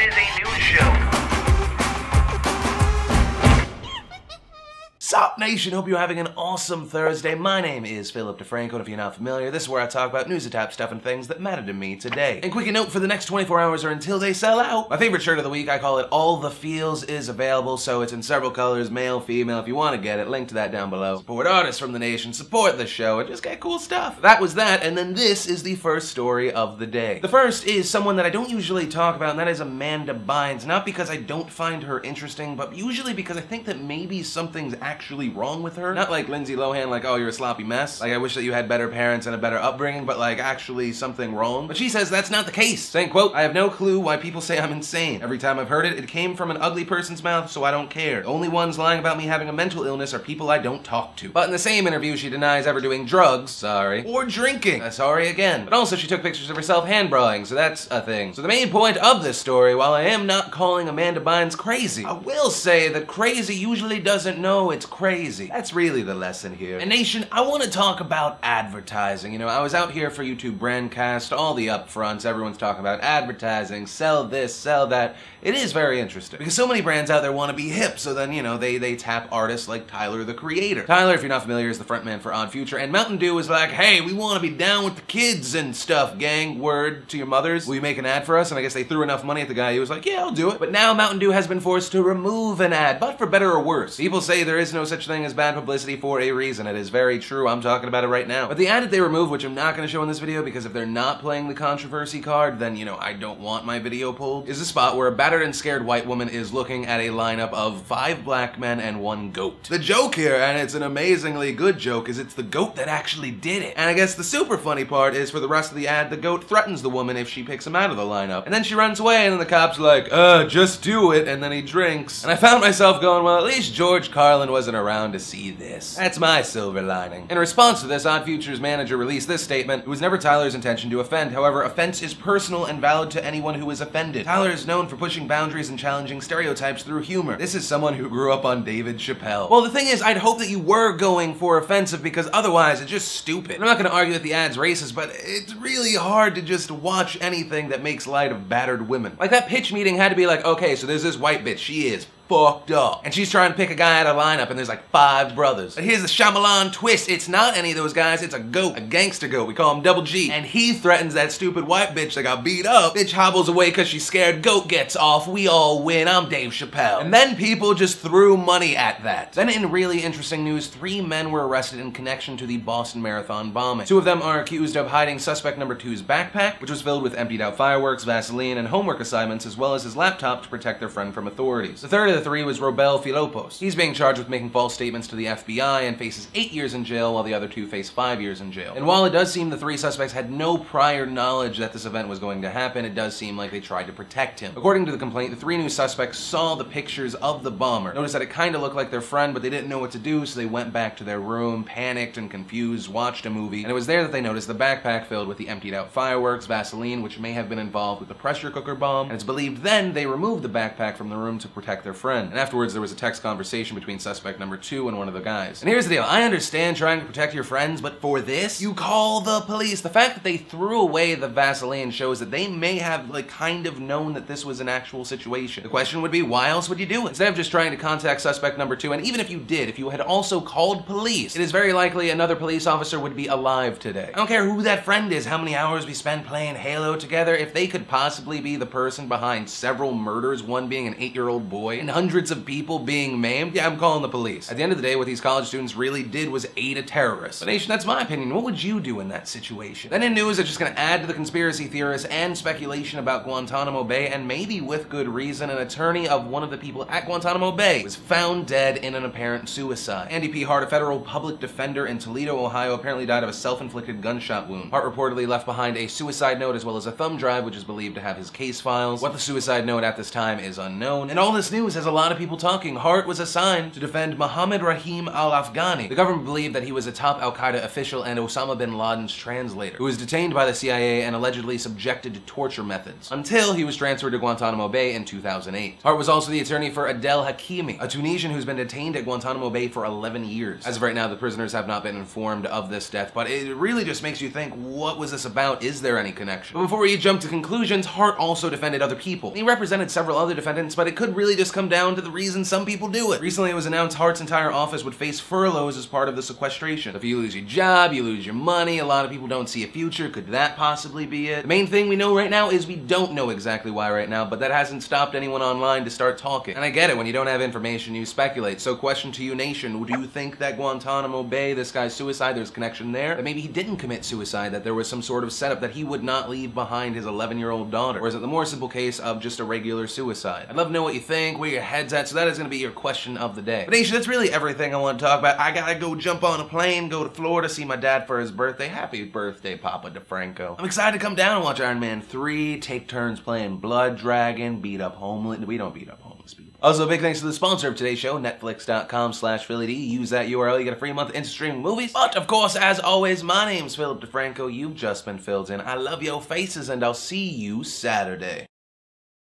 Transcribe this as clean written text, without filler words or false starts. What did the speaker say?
is a news show. Sup Nation, hope you're having an awesome Thursday. My name is Philip DeFranco, and if you're not familiar, this is where I talk about news type stuff and things that matter to me today. And quick note for the next 24 hours or until they sell out, my favorite shirt of the week, I call it All the Feels, is available, so it's in several colors, male, female, if you want to get it, link to that down below. Support artists from the nation, support the show, and just get cool stuff. That was that, and then this is the first story of the day. The first is someone that I don't usually talk about, and that is Amanda Bynes, not because I don't find her interesting, but usually because I think that maybe something's actually wrong with her. Not like Lindsay Lohan, like, oh, you're a sloppy mess. Like, I wish that you had better parents and a better upbringing, but like, actually something wrong. But she says that's not the case. Saying, quote, I have no clue why people say I'm insane. Every time I've heard it, it came from an ugly person's mouth, so I don't care. The only ones lying about me having a mental illness are people I don't talk to. But in the same interview, she denies ever doing drugs, sorry, or drinking, sorry again. But also she took pictures of herself hand-brawling, so that's a thing. So the main point of this story, while I am not calling Amanda Bynes crazy, I will say that crazy usually doesn't know it's crazy. That's really the lesson here. And Nation, I want to talk about advertising. You know, I was out here for YouTube Brandcast, all the upfronts, everyone's talking about advertising, sell this, sell that. It is very interesting, because so many brands out there want to be hip, so then, you know, they tap artists like Tyler, the Creator. Tyler, if you're not familiar, is the frontman for Odd Future, and Mountain Dew is like, hey, we want to be down with the kids and stuff, gang. Word to your mothers. Will you make an ad for us? And I guess they threw enough money at the guy, he was like, yeah, I'll do it. But now Mountain Dew has been forced to remove an ad, but for better or worse. People say there is no such thing as bad publicity for a reason. It is very true. I'm talking about it right now. But the ad that they removed, which I'm not going to show in this video, because if they're not playing the controversy card, then, you know, I don't want my video pulled, is a spot where a battered and scared white woman is looking at a lineup of 5 black men and 1 goat. The joke here, and it's an amazingly good joke, is it's the goat that actually did it. And I guess the super funny part is for the rest of the ad, the goat threatens the woman if she picks him out of the lineup. And then she runs away, and then the cop's like, just do it, and then he drinks. And I found myself going, well, at least George Carlin wasn't around to see this. That's my silver lining. In response to this, Odd Future's manager released this statement: it was never Tyler's intention to offend. However, offense is personal and valid to anyone who is offended. Tyler is known for pushing boundaries and challenging stereotypes through humor. This is someone who grew up on David Chappelle. Well, the thing is, I'd hope that you were going for offensive, because otherwise it's just stupid. And I'm not gonna argue that the ad's racist, but it's really hard to just watch anything that makes light of battered women. Like, that pitch meeting had to be like, okay, so there's this white bitch, she is fucked up, and she's trying to pick a guy out of lineup, and there's like 5 brothers. But here's the Shyamalan twist: it's not any of those guys, it's a goat, a gangster goat. We call him Double G, and he threatens that stupid white bitch that got beat up. Bitch hobbles away because she's scared. Goat gets off. We all win. I'm Dave Chappelle. And then people just threw money at that. Then, in really interesting news, 3 men were arrested in connection to the Boston Marathon bombing. 2 of them are accused of hiding suspect number 2's backpack, which was filled with emptied out fireworks, Vaseline, and homework assignments, as well as his laptop to protect their friend from authorities. The third of the 3 was Robel Filopos. He's being charged with making false statements to the FBI and faces 8 years in jail, while the other 2 face 5 years in jail. And while it does seem the 3 suspects had no prior knowledge that this event was going to happen, it does seem like they tried to protect him. According to the complaint, the 3 new suspects saw the pictures of the bomber, noticed that it kind of looked like their friend, but they didn't know what to do, so they went back to their room, panicked and confused, watched a movie, and it was there that they noticed the backpack filled with the emptied out fireworks, Vaseline, which may have been involved with the pressure cooker bomb, and it's believed then they removed the backpack from the room to protect their friend. And afterwards, there was a text conversation between suspect number 2 and one of the guys. And here's the deal: I understand trying to protect your friends, but for this, you call the police. The fact that they threw away the Vaseline shows that they may have, like, kind of known that this was an actual situation. The question would be, why else would you do it? Instead of just trying to contact suspect number 2, and even if you did, if you had also called police, it is very likely another police officer would be alive today. I don't care who that friend is, how many hours we spend playing Halo together, if they could possibly be the person behind several murders, one being an 8-year-old boy, and hundreds of people being maimed, yeah, I'm calling the police. At the end of the day, what these college students really did was aid a terrorist. But Nation, that's my opinion. What would you do in that situation? Then in news that's just gonna add to the conspiracy theorists and speculation about Guantanamo Bay, and maybe with good reason, an attorney of one of the people at Guantanamo Bay was found dead in an apparent suicide. Andy P. Hart, a federal public defender in Toledo, Ohio, apparently died of a self-inflicted gunshot wound. Hart reportedly left behind a suicide note as well as a thumb drive, which is believed to have his case files. What the suicide note at this time is unknown. And all this news has has a lot of people talking. Hart was assigned to defend Mohammed Rahim al-Afghani. The government believed that he was a top al-Qaeda official and Osama bin Laden's translator, who was detained by the CIA and allegedly subjected to torture methods, until he was transferred to Guantanamo Bay in 2008. Hart was also the attorney for Adel Hakimi, a Tunisian who's been detained at Guantanamo Bay for 11 years. As of right now, the prisoners have not been informed of this death, but it really just makes you think, what was this about? Is there any connection? But before we jump to conclusions, Hart also defended other people. He represented several other defendants, but it could really just come down to the reason some people do it. Recently, it was announced Hart's entire office would face furloughs as part of the sequestration. If you lose your job, you lose your money, a lot of people don't see a future. Could that possibly be it? The main thing we know right now is we don't know exactly why right now, but that hasn't stopped anyone online to start talking. And I get it, when you don't have information, you speculate. So question to you, nation, do you think that Guantanamo Bay, this guy's suicide, there's a connection there? That maybe he didn't commit suicide, that there was some sort of setup that he would not leave behind his 11-year-old daughter? Or is it the more simple case of just a regular suicide? I'd love to know what you think, where your head's at, so that is going to be your question of the day. But nation, that's really everything I want to talk about. I gotta go jump on a plane, go to Florida, see my dad for his birthday. Happy birthday, Papa DeFranco. I'm excited to come down and watch Iron Man 3, take turns playing Blood Dragon, beat up homeless. We don't beat up homeless people. Also, big thanks to the sponsor of today's show, Netflix.com/PhillyD. Use that URL, you get a free month into streaming movies. But, of course, as always, my name's Philip DeFranco. You've just been filled in. I love your faces, and I'll see you Saturday.